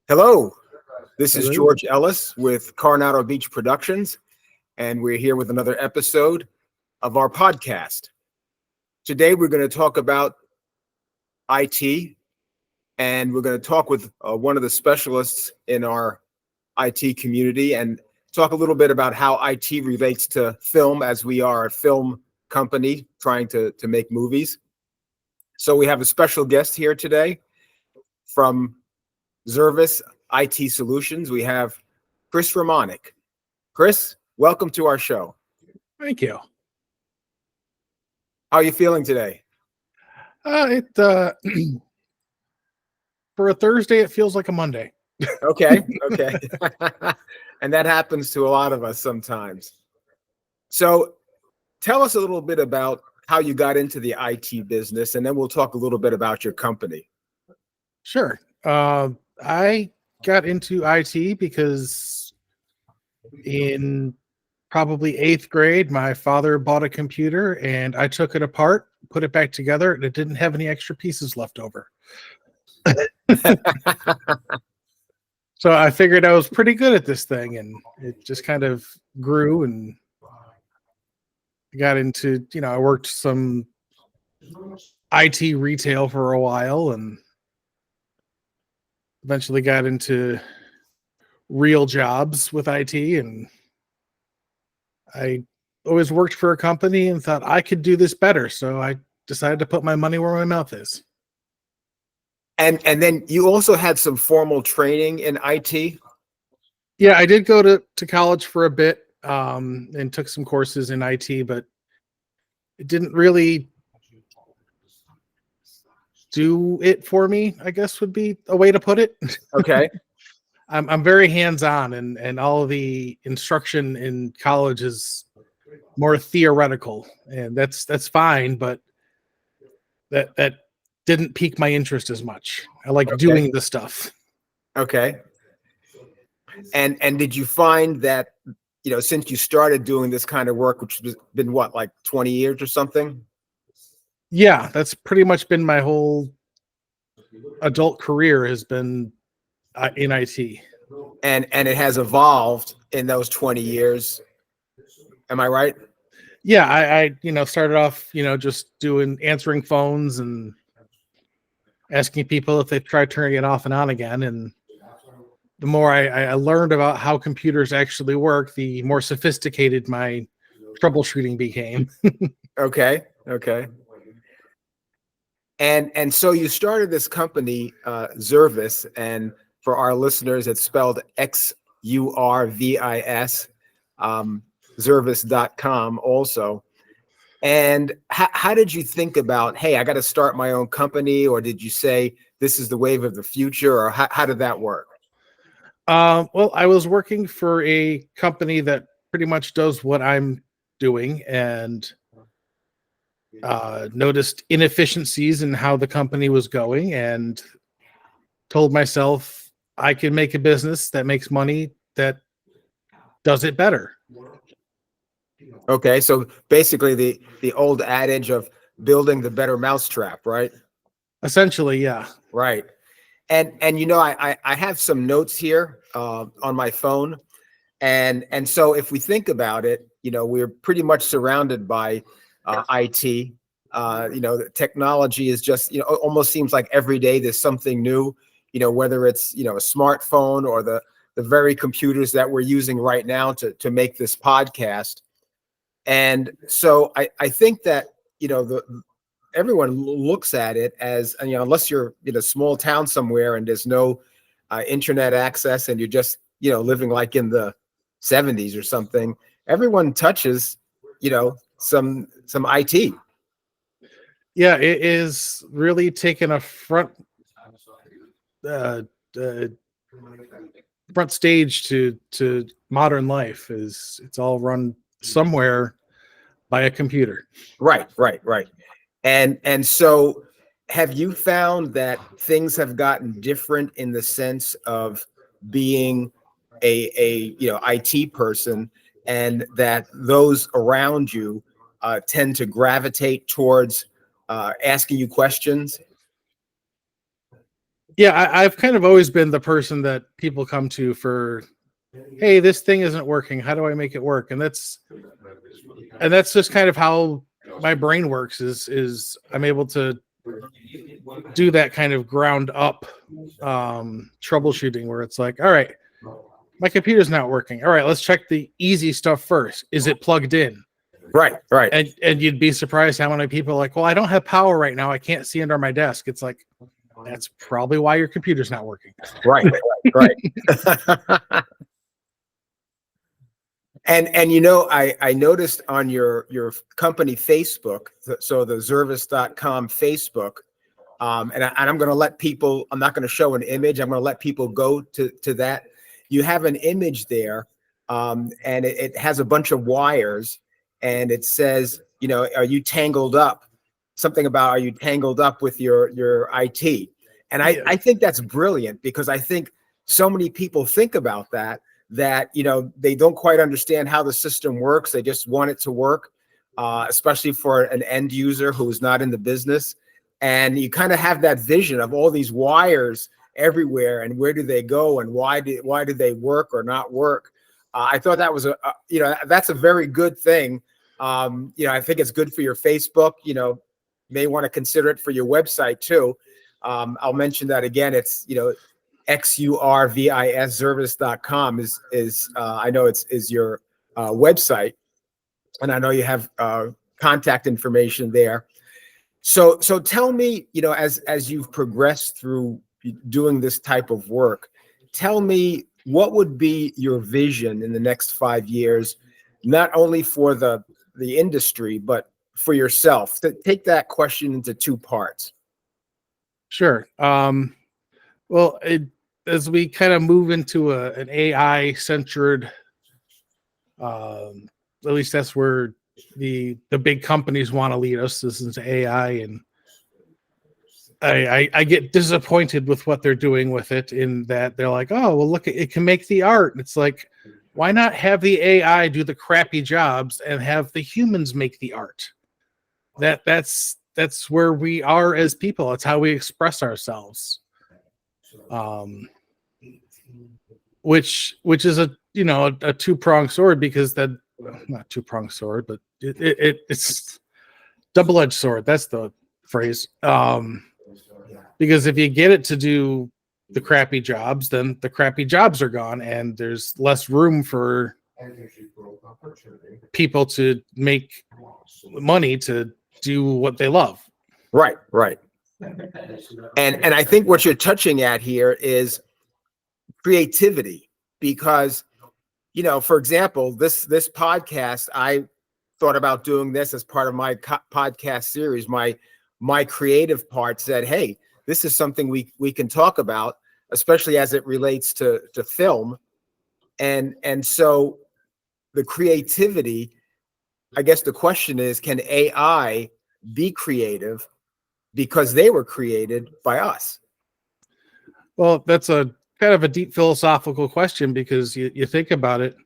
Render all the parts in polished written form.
Hello, this is Hello. George Ellis with Coronado Beach Productions, and we're here with another episode of our podcast. Today, we're going to talk about IT, and we're going to talk with one of the specialists in our IT community and talk a little bit about how IT relates to film, as we are a film company trying to make movies. So we have a special guest here today from XURVIS IT Solutions. We have Chris Romanyk. Chris, welcome to our show. Thank you. How are you feeling today? It for a Thursday, it feels like a Monday. Okay. And that happens to a lot of us sometimes. So tell us a little bit about how you got into the IT business, and then we'll talk a little bit about your company. Sure. I got into IT because in probably 8th grade, my father bought a computer and I took it apart, put it back together, and it didn't have any extra pieces left over. So I figured I was pretty good at this thing, and it just kind of grew and got into, I worked some IT retail for a while and eventually got into real jobs with IT. And I always worked for a company and thought I could do this better. So I decided to put my money where my mouth is. And then you also had some formal training in IT? Yeah, I did go to college for a bit and took some courses in IT, but it didn't really do it for me, I guess would be a way to put it. Okay. I'm very hands-on, and all of the instruction in college is more theoretical, and that's fine, but that didn't pique my interest as much. I like doing the stuff. Okay. And did you find that, since you started doing this kind of work, which has been what, like 20 years or something? Yeah, that's pretty much been my whole adult career has been in IT. And it has evolved in those 20 years. Am I right? Yeah, I started off, just answering phones and asking people if they've tried turning it off and on again. And the more I learned about how computers actually work, the more sophisticated my troubleshooting became. Okay. And so you started this company, XURVIS, and for our listeners, it's spelled XURVIS, XURVIS.com also. And how did you think about, hey, I got to start my own company, or did you say this is the wave of the future, or how did that work? Well, I was working for a company that pretty much does what I'm doing, and noticed inefficiencies in how the company was going, and told myself I can make a business that makes money that does it better. Okay, so basically the old adage of building the better mousetrap, right? Essentially, yeah. Right. And I have some notes here on my phone, and so if we think about it, we're pretty much surrounded by IT. The technology is just, almost seems like every day there's something new. Whether it's a smartphone or the very computers that we're using right now to make this podcast. And so I think that everyone looks at it as, unless you're in a small town somewhere and there's no internet access and you're just, living like in the 70s or something, everyone touches, some IT. Yeah, it is really taking a front stage to modern life. It's all run somewhere by a computer. Right. And so have you found that things have gotten different in the sense of being a IT person, and that those around you tend to gravitate towards asking you questions? Yeah, I've kind of always been the person that people come to for, hey, this thing isn't working. How do I make it work? And that's just kind of how my brain works. Is I'm able to do that kind of ground up troubleshooting where it's like, all right, my computer's not working. All right, let's check the easy stuff first. Is it plugged in? Right. And you'd be surprised how many people are like, well, I don't have power right now. I can't see under my desk. It's like, that's probably why your computer's not working. Right. And I noticed on your company Facebook, so the XURVIS.com Facebook, and I'm going to let people, I'm not going to show an image. I'm going to let people go to that. You have an image there, and it has a bunch of wires, and it says, are you tangled up? Something about, are you tangled up with your IT? And I think that's brilliant, because I think so many people think about that they don't quite understand how the system works. They just want it to work, especially for an end user who's not in the business. And you kind of have that vision of all these wires everywhere, and where do they go, and why do they work or not work? I thought that was that's a very good thing. I think it's good for your Facebook. May want to consider it for your website too. I'll mention that again. It's XURVIS XURVIS.com is I know is your website, and I know you have contact information there. So tell me, as you've progressed through doing this type of work, tell me, what would be your vision in the next 5 years, not only for the industry, but for yourself? Take that question into two parts. Sure. Well, as we kind of move into an AI centered, at least that's where the big companies want to lead us. This is AI, and I get disappointed with what they're doing with it, in that they're like, oh, well, look, it can make the art. And it's like, why not have the AI do the crappy jobs and have the humans make the art? That's where we are as people. It's how we express ourselves. Which is a two-pronged sword, because not two-pronged sword, but it's double-edged sword. That's the phrase. Because if you get it to do the crappy jobs, then the crappy jobs are gone, and there's less room for people to make money to do what they love. Right. And I think what you're touching at here is creativity, because for example, this podcast, I thought about doing this as part of my podcast series. My creative part said, hey, this is something we can talk about, especially as it relates to film. And so the creativity, I guess the question is, can AI be creative because they were created by us? Well, that's a kind of a deep philosophical question, because you think about it,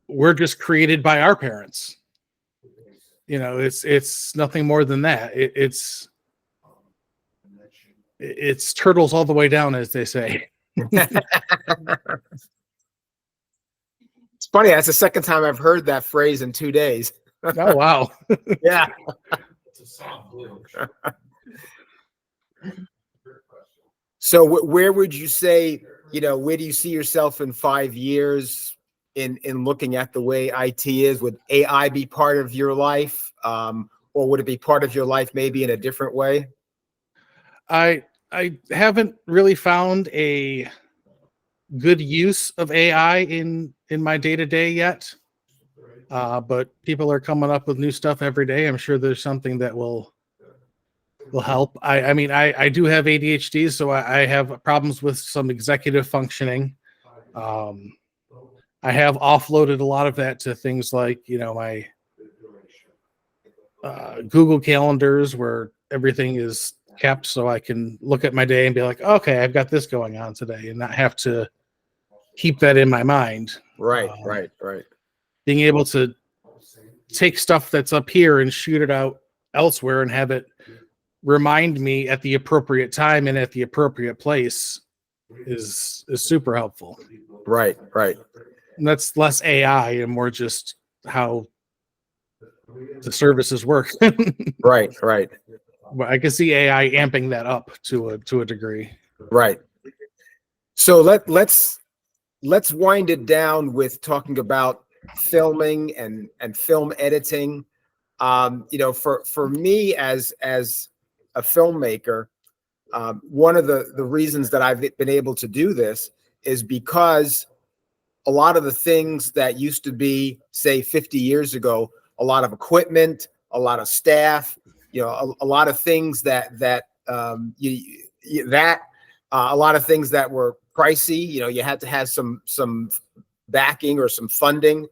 we're just created by our parents. It's nothing more than that. It's turtles all the way down, as they say. It's funny. That's the second time I've heard that phrase in 2 days. Oh, wow. Yeah. So where would you say, where do you see yourself in 5 years in looking at the way IT is? Would AI be part of your life? Or would it be part of your life maybe in a different way? I haven't really found a good use of AI in my day-to-day yet. But people are coming up with new stuff every day. I'm sure there's something that will help. I mean, I do have ADHD, so I have problems with some executive functioning. I have offloaded a lot of that to things like, my Google calendars, where everything is kept, so I can look at my day and be like, okay, I've got this going on today, and not have to keep that in my mind. Right. Being able to take stuff that's up here and shoot it out elsewhere, and have it remind me at the appropriate time and at the appropriate place is super helpful. Right. And that's less AI and more just how the services work. Right. But I can see AI amping that up to a degree. Right. So let's wind it down with talking about filming and film editing. For me as a filmmaker, one of the reasons that I've been able to do this is because a lot of the things that used to be, say, 50 years ago, a lot of equipment, a lot of staff, a lot of things a lot of things that were pricey. You had to have some backing or some funding.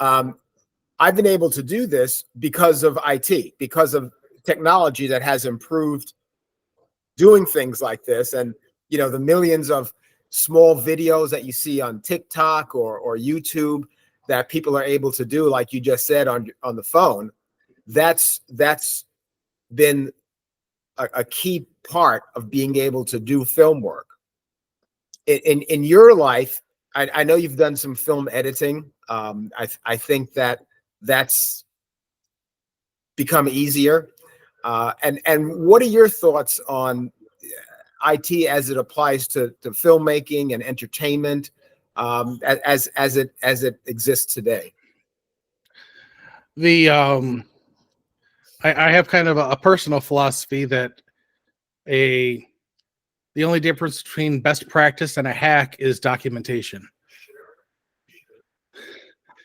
I've been able to do this because of IT, because of technology that has improved doing things like this. And, the millions of small videos that you see on TikTok or YouTube that people are able to do, like you just said, on the phone, that's been a key part of being able to do film work. In your life, I know you've done some film editing. I think that's become easier. And what are your thoughts on IT as it applies to filmmaking and entertainment, as it exists today? I have kind of a personal philosophy that the only difference between best practice and a hack is documentation.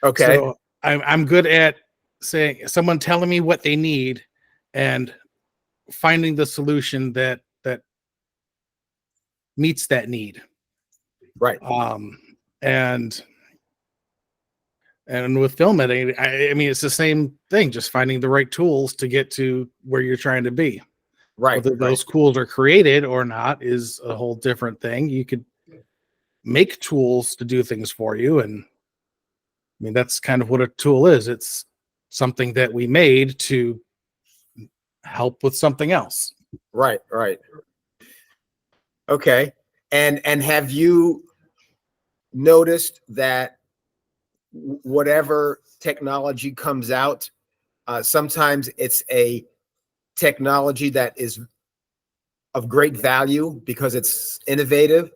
Okay. So I'm good at saying someone telling me what they need and finding the solution that meets that need. Right. And with film editing, I mean, it's the same thing, just finding the right tools to get to where you're trying to be. Right. Whether those tools are created or not is a whole different thing. You could make tools to do things for you. And I mean, that's kind of what a tool is. It's something that we made to help with something else. Right. Okay. And have you noticed that whatever technology comes out, sometimes it's a technology that is of great value because it's innovative,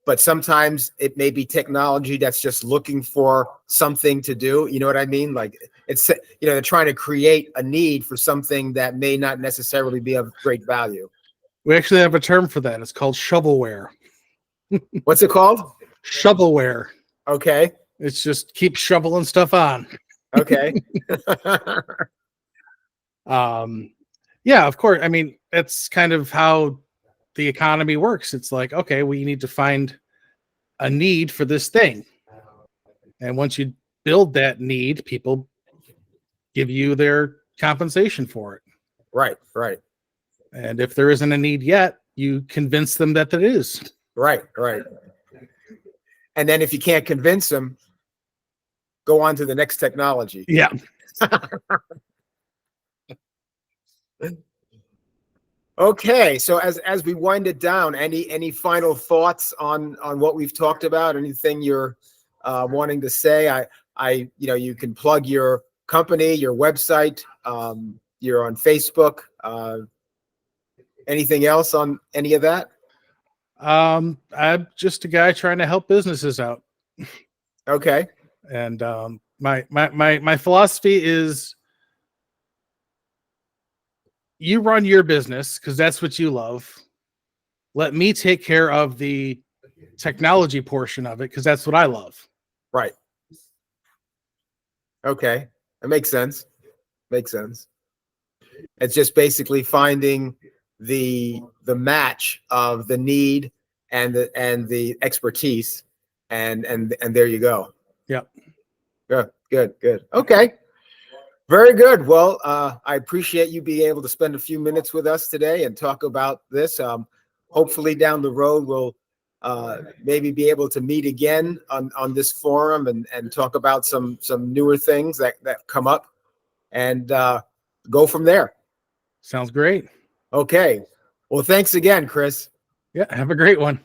but sometimes it may be technology that's just looking for something to do. You know what I mean? Like it's, they're trying to create a need for something that may not necessarily be of great value. We actually have a term for that. It's called shovelware. What's it called? Shovelware. Okay. It's just keep shoveling stuff on. Okay. Yeah, of course. I mean, that's kind of how the economy works. It's like, okay, we need to find a need for this thing. And once you build that need, people give you their compensation for it. Right. And if there isn't a need yet, you convince them that there is. Right. And then if you can't convince them, go on to the next technology. Yeah. Okay, so as we wind it down, any final thoughts on what we've talked about? Anything you're wanting to say? You can plug your company, your website. You're on Facebook. Anything else on any of that? I'm just a guy trying to help businesses out. Okay. And my philosophy is, you run your business because that's what you love. Let me take care of the technology portion of it because that's what I love. Right. Okay. That makes sense. It's just basically finding the match of the need and the expertise, and there you go. Yep. Good. Okay. Very good. Well, I appreciate you being able to spend a few minutes with us today and talk about this. Hopefully down the road, we'll maybe be able to meet again on this forum and talk about some newer things that come up and go from there. Sounds great. Okay. Well, thanks again, Chris. Yeah, have a great one.